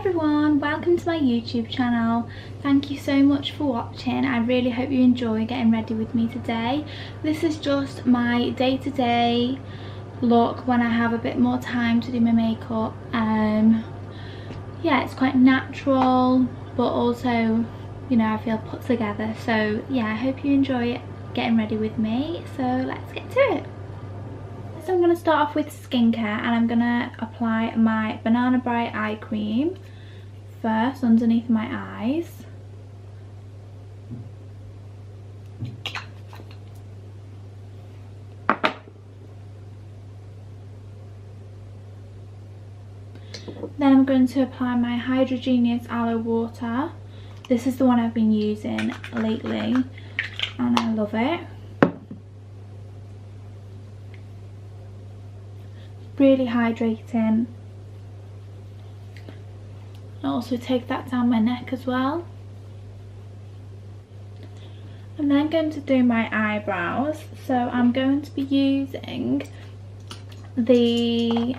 everyone, welcome to my YouTube channel. Thank you so much for watching. I really hope you enjoy getting ready with me today. This is just my day-to-day look when I have a bit more time to do my makeup. Yeah, it's quite natural, but also, you know, I feel put together. So yeah, I hope you enjoy getting ready with me. So let's get to it. So I'm going to start off with skincare, and I'm going to apply my Banana Bright eye cream first underneath my eyes. Then I'm going to apply my Hydrogenious Aloe Water. This is the one I've been using lately and I love it. Really hydrating. I'll also take that down my neck as well. I'm then going to do my eyebrows. So I'm going to be using the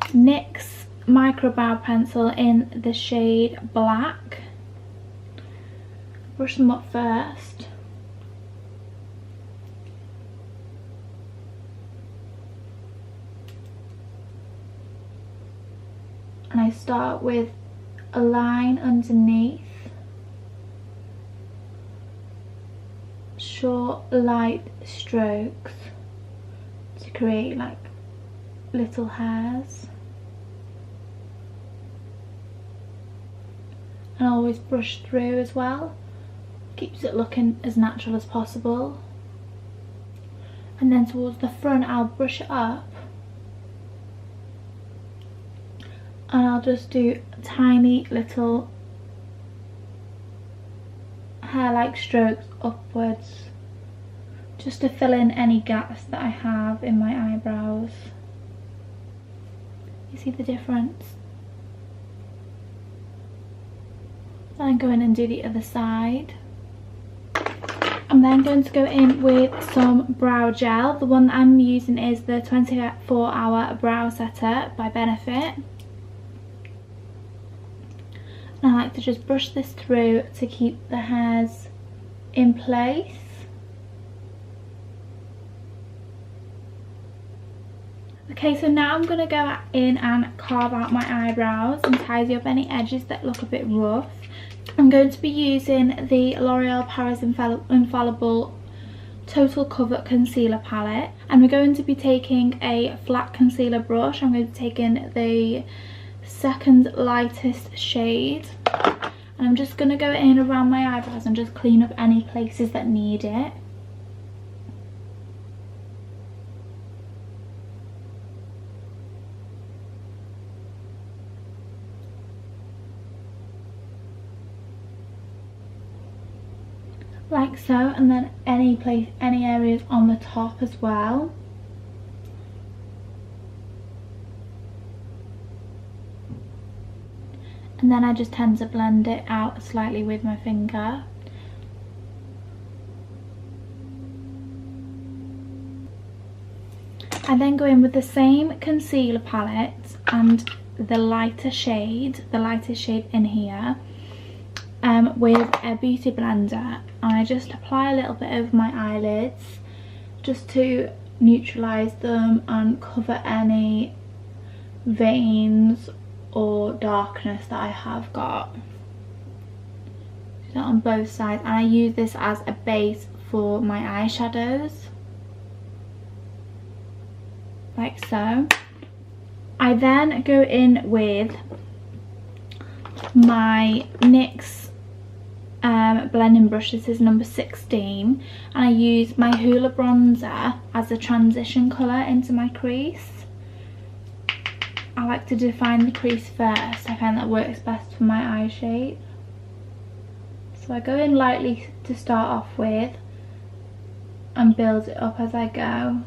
NYX micro brow pencil in the shade Black. Brush them up first. And I start with a line underneath, short light strokes to create like little hairs, and always brush through as well, keeps it looking as natural as possible. And then towards the front I'll brush it up, and I'll just do tiny little hair-like strokes upwards, just to fill in any gaps that I have in my eyebrows. You see the difference? Then go in and do the other side. I'm then going to go in with some brow gel. The one that I'm using is the 24-hour brow setter by Benefit. And I like to just brush this through to keep the hairs in place. Okay, so now I'm going to go in and carve out my eyebrows and tidy up any edges that look a bit rough. I'm going to be using the L'Oreal Paris Infallible Total Cover Concealer Palette. And we're going to be taking a flat concealer brush. I'm going to be taking the second lightest shade, and I'm just going to go in around my eyebrows and just clean up any places that need it. Like so, and then any areas on the top as well. And then I just tend to blend it out slightly with my finger. I then go in with the same concealer palette and the lightest shade in here, with a beauty blender. And I just apply a little bit over my eyelids just to neutralise them and cover any veins or darkness that I have got. Do that on both sides, and I use this as a base for my eyeshadows, like so. I then go in with my NYX blending brush. This is number 16, and I use my Hoola bronzer as a transition colour into my crease. I like to define the crease first. I find that works best for my eye shape. So I go in lightly to start off with and build it up as I go.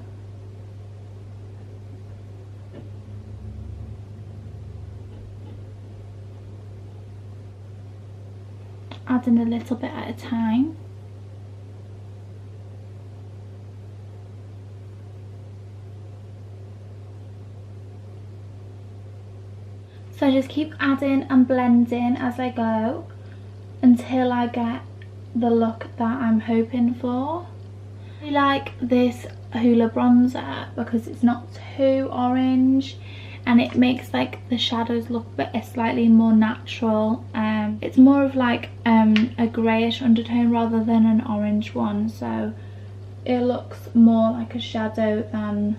Adding a little bit at a time. So I just keep adding and blending as I go until I get the look that I'm hoping for. I like this Hoola bronzer because it's not too orange and it makes like the shadows look slightly more natural. It's more of like a greyish undertone rather than an orange one, so it looks more like a shadow than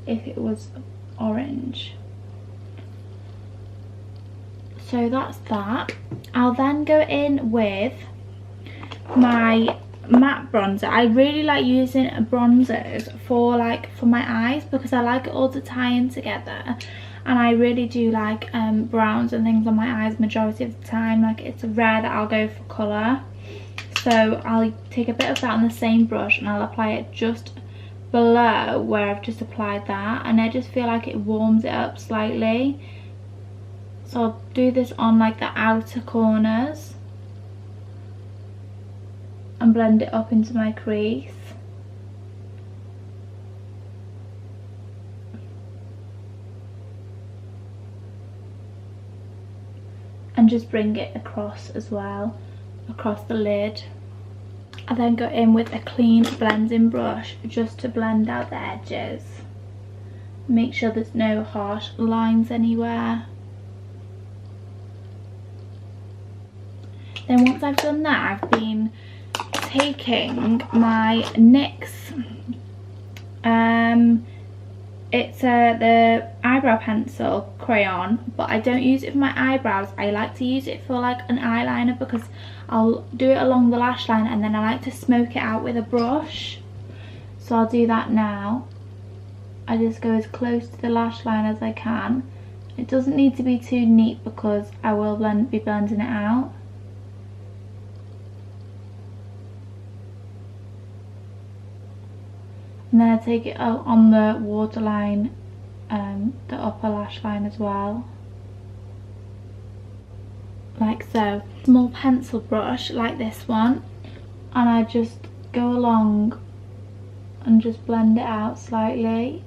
if it was orange. So that's that. I'll then go in with my matte bronzer. I really like using bronzers for my eyes because I like it all to tie in together, and I really do like browns and things on my eyes majority of the time. Like, it's rare that I'll go for colour, so I'll take a bit of that on the same brush and I'll apply it just below where I've just applied that, and I just feel like it warms it up slightly. So I'll do this on like the outer corners and blend it up into my crease. And just bring it across as well, across the lid. I then go in with a clean blending brush just to blend out the edges. Make sure there's no harsh lines anywhere. Then once I've done that, I've been taking my NYX, it's the eyebrow pencil crayon, but I don't use it for my eyebrows. I like to use it for like an eyeliner because I'll do it along the lash line and then I like to smoke it out with a brush. So I'll do that now. I just go as close to the lash line as I can. It doesn't need to be too neat because I will be blending it out. And then I take it out on the waterline, the upper lash line as well. Like so. Small pencil brush like this one, and I just go along and just blend it out slightly.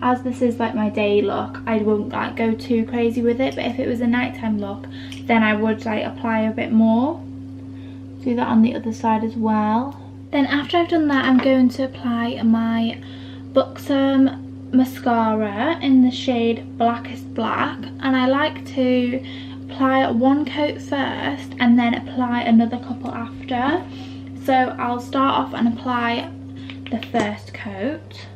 As this is like my day look, I won't like go too crazy with it, but if it was a nighttime look, then I would like apply a bit more. Do that on the other side as well. Then after I've done that, I'm going to apply my Buxom mascara in the shade Blackest Black, and I like to apply one coat first and then apply another couple after. So I'll start off and apply the first coat.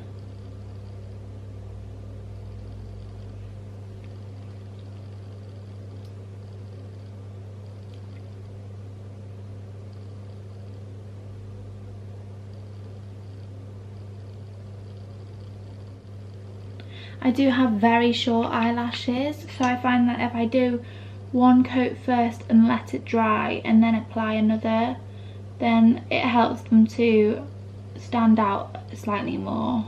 I do have very short eyelashes, so I find that if I do one coat first and let it dry and then apply another, then it helps them to stand out slightly more.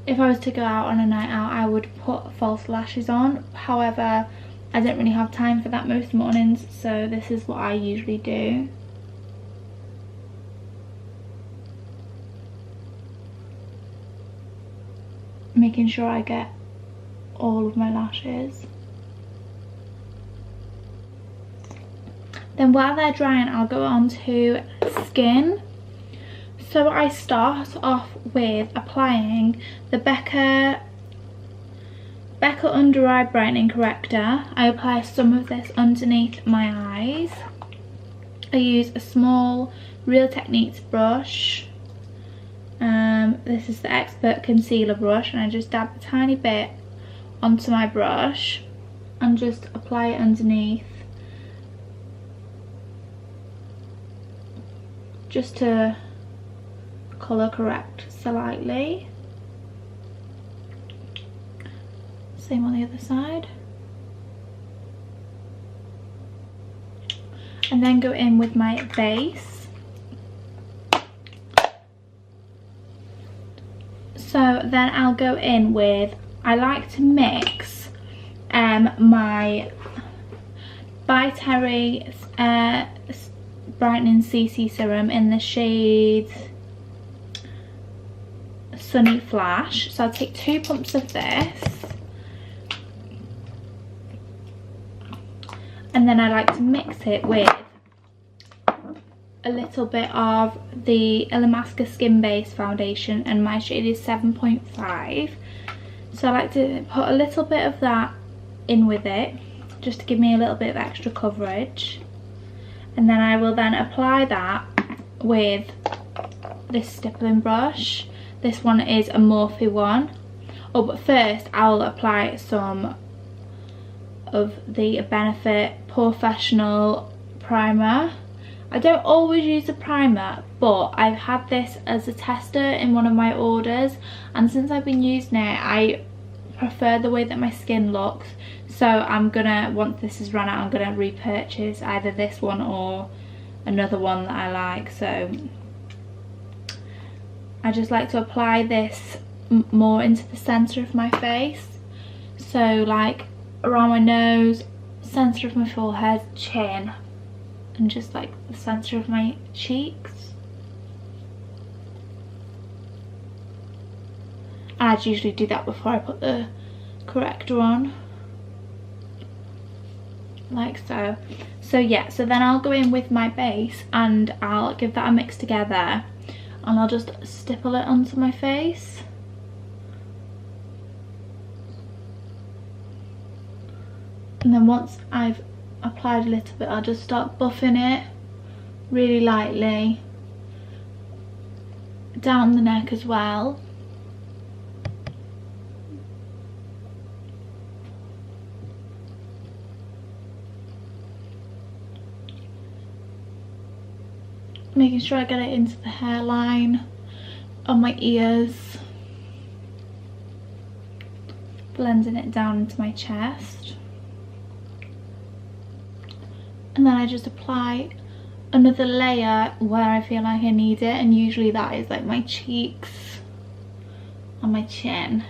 If I was to go out on a night out, I would put false lashes on. However, I don't really have time for that most mornings, so this is what I usually do. Making sure I get all of my lashes. Then while they're drying, I'll go on to skin. So I start off with applying the Becca Under Eye Brightening Corrector. I apply some of this underneath my eyes. I use a small Real Techniques brush. This is the Expert Concealer brush, and I just dab a tiny bit onto my brush and just apply it underneath, just to colour correct slightly. Same on the other side. And then go in with my base. So then I'll go in with, I like to mix my By Terry Brightening CC Serum in the shade Sunny Flash. So I'll take 2 pumps of this. And then I like to mix it with a little bit of the Illamasqua Skin Base Foundation, and my shade is 7.5. So I like to put a little bit of that in with it, just to give me a little bit of extra coverage. And then I will then apply that with this stippling brush. This one is a Morphe one. Oh, but first I'll apply some of the Benefit Professional primer. I don't always use the primer, but I've had this as a tester in one of my orders, and since I've been using it, I prefer the way that my skin looks. So I'm gonna, once this is run out, I'm gonna repurchase either this one or another one that I like. So I just like to apply this more into the centre of my face. So like around my nose, centre of my forehead, chin, and just like the centre of my cheeks. I'd usually do that before I put the corrector on, like so. So yeah, so then I'll go in with my base and I'll give that a mix together, and I'll just stipple it onto my face. And then once I've applied a little bit, I'll just start buffing it really lightly down the neck as well. Making sure I get it into the hairline, on my ears, blending it down into my chest. And then I just apply another layer where I feel like I need it, and usually that is like my cheeks and my chin.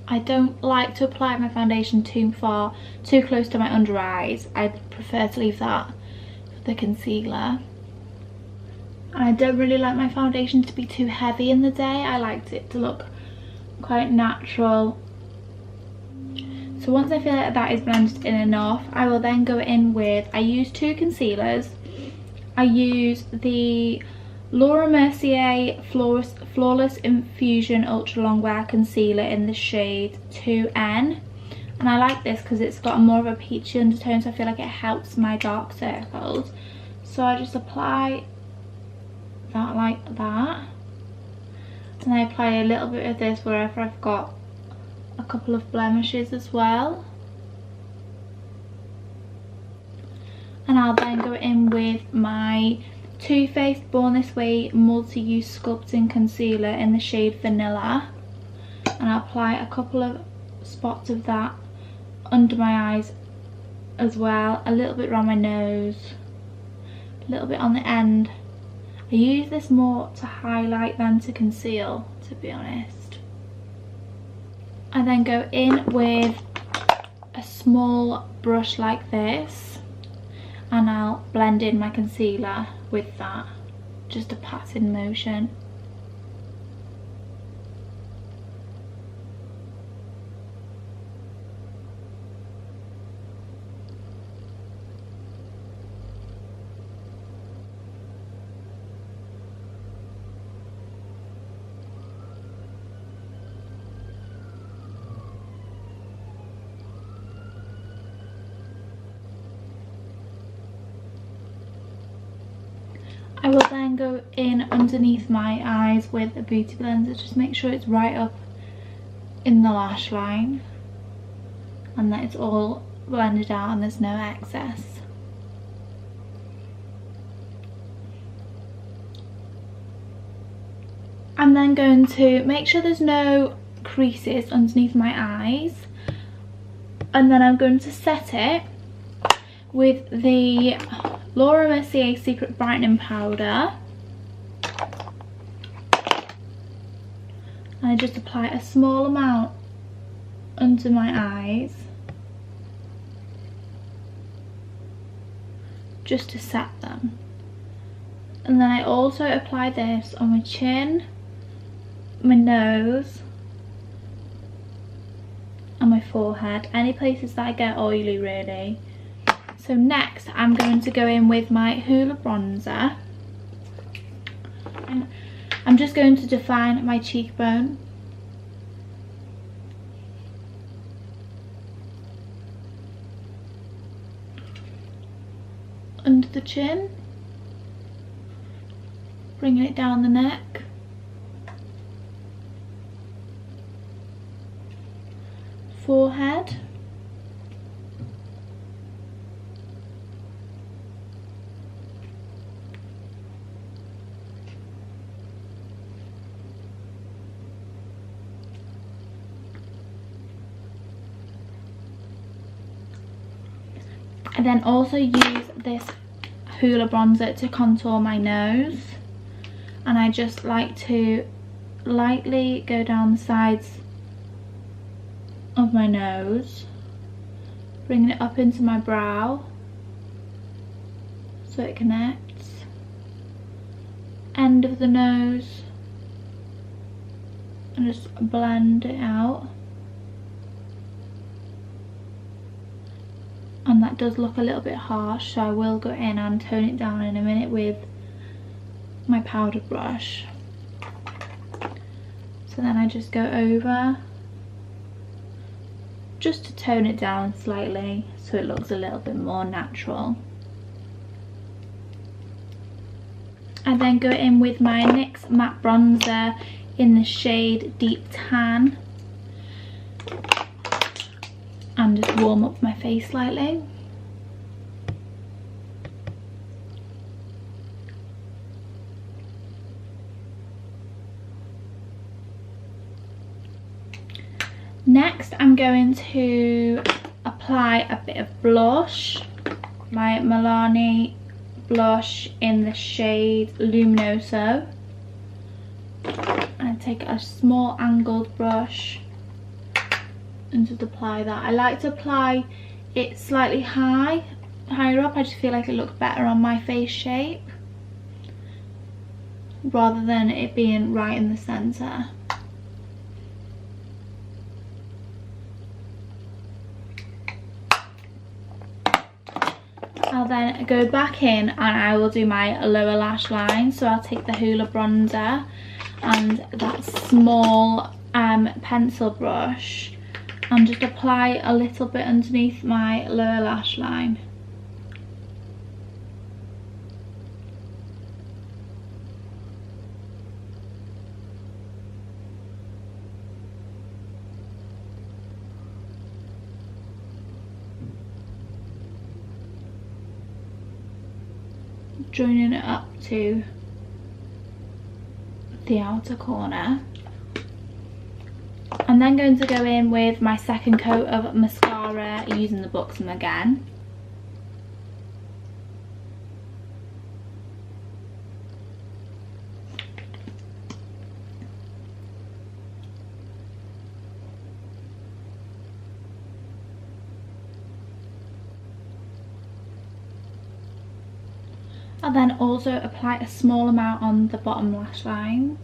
I don't like to apply my foundation too close to my under eyes. I prefer to leave that for the concealer. And I don't really like my foundation to be too heavy in the day. I liked it to look quite natural. So once I feel like that is blended in enough, I will then go in with, I use 2 concealers. I use the Laura Mercier Flawless Infusion Ultra Long Wear Concealer in the shade 2N. And I like this because it's got more of a peachy undertone, so I feel like it helps my dark circles. So I just apply that like that. And I apply a little bit of this wherever I've got a couple of blemishes as well. And I'll then go in with my Too Faced Born This Way Multi-Use Sculpting Concealer in the shade Vanilla. And I'll apply a couple of spots of that under my eyes as well, a little bit around my nose, a little bit on the end. I use this more to highlight than to conceal, to be honest. I then go in with a small brush like this, and I'll blend in my concealer with that, just a patting motion. I will then go in underneath my eyes with a beauty blender, just make sure it's right up in the lash line and that it's all blended out and there's no excess. I'm then going to make sure there's no creases underneath my eyes, and then I'm going to set it with the Laura Mercier Secret Brightening Powder, and I just apply a small amount under my eyes just to set them And then I also apply this on my chin, my nose, and my forehead, any places that I get oily really. So next I'm going to go in with my Hoola bronzer, and I'm just going to define my cheekbone. Under the chin, bringing it down the neck, forehead, and then also use this Hoola bronzer to contour my nose, and I just like to lightly go down the sides of my nose, bringing it up into my brow so it connects, end of the nose, and just blend it out. And that does look a little bit harsh, so I will go in and tone it down in a minute with my powder brush. So then I just go over just to tone it down slightly so it looks a little bit more natural. I then go in with my NYX matte bronzer in the shade Deep Tan and just warm up my face slightly. Next I'm going to apply a bit of blush, my Milani blush in the shade Luminoso. I take a small angled brush and just apply that. I like to apply it slightly higher up. I just feel like it looks better on my face shape rather than it being right in the centre. I'll then go back in and I will do my lower lash line. So I'll take the Hoola bronzer and that small pencil brush and just apply a little bit underneath my lower lash line. Joining it up to the outer corner. I'm then going to go in with my second coat of mascara using the Buxom again. I'll then also apply a small amount on the bottom lash line.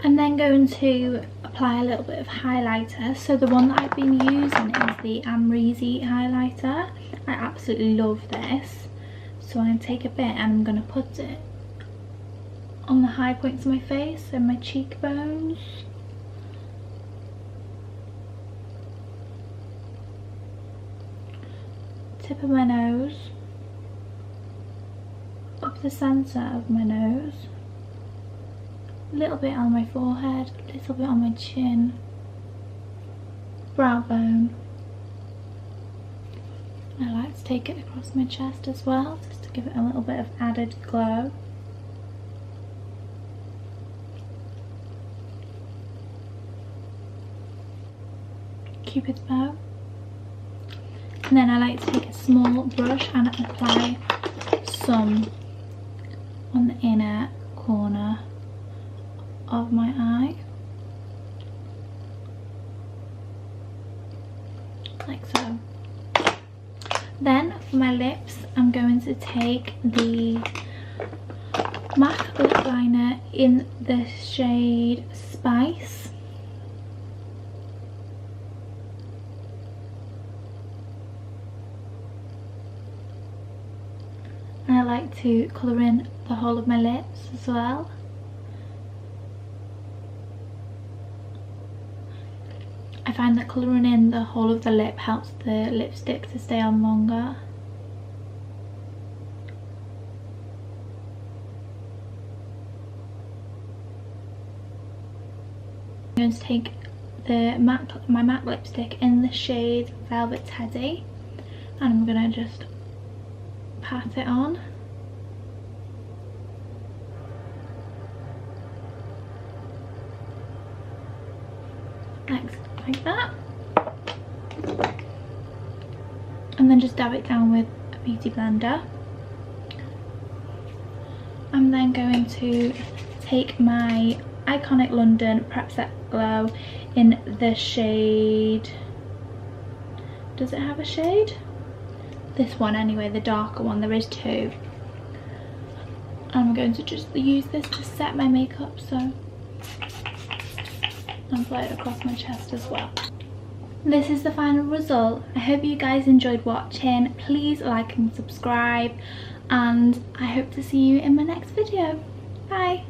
I'm then going to apply a little bit of highlighter. So the one that I've been using is the Amrezy highlighter. I absolutely love this. So I'm going to take a bit and I'm going to put it on the high points of my face and my cheekbones. Tip of my nose, up the centre of my nose, a little bit on my forehead, a little bit on my chin, brow bone. I like to take it across my chest as well, just to give it a little bit of added glow. Cupid's bow. And then I like to take a small brush and apply some on the inner corner of my eye. Then for my lips, I'm going to take the MAC lip liner in the shade Spice. And I like to colour in the whole of my lips as well. I find that colouring in the whole of the lip helps the lipstick to stay on longer. I'm going to take my MAC lipstick in the shade Velvet Teddy, and I'm going to just pat it on. Like that, and then just dab it down with a beauty blender. I'm then going to take my Iconic London Prep Set Glow in the shade, does it have a shade? This one anyway, the darker one, there is two. I'm going to just use this to set my makeup, so and apply it across my chest as well. This is the final result. I hope you guys enjoyed watching. Please like and subscribe, and I hope to see you in my next video. Bye.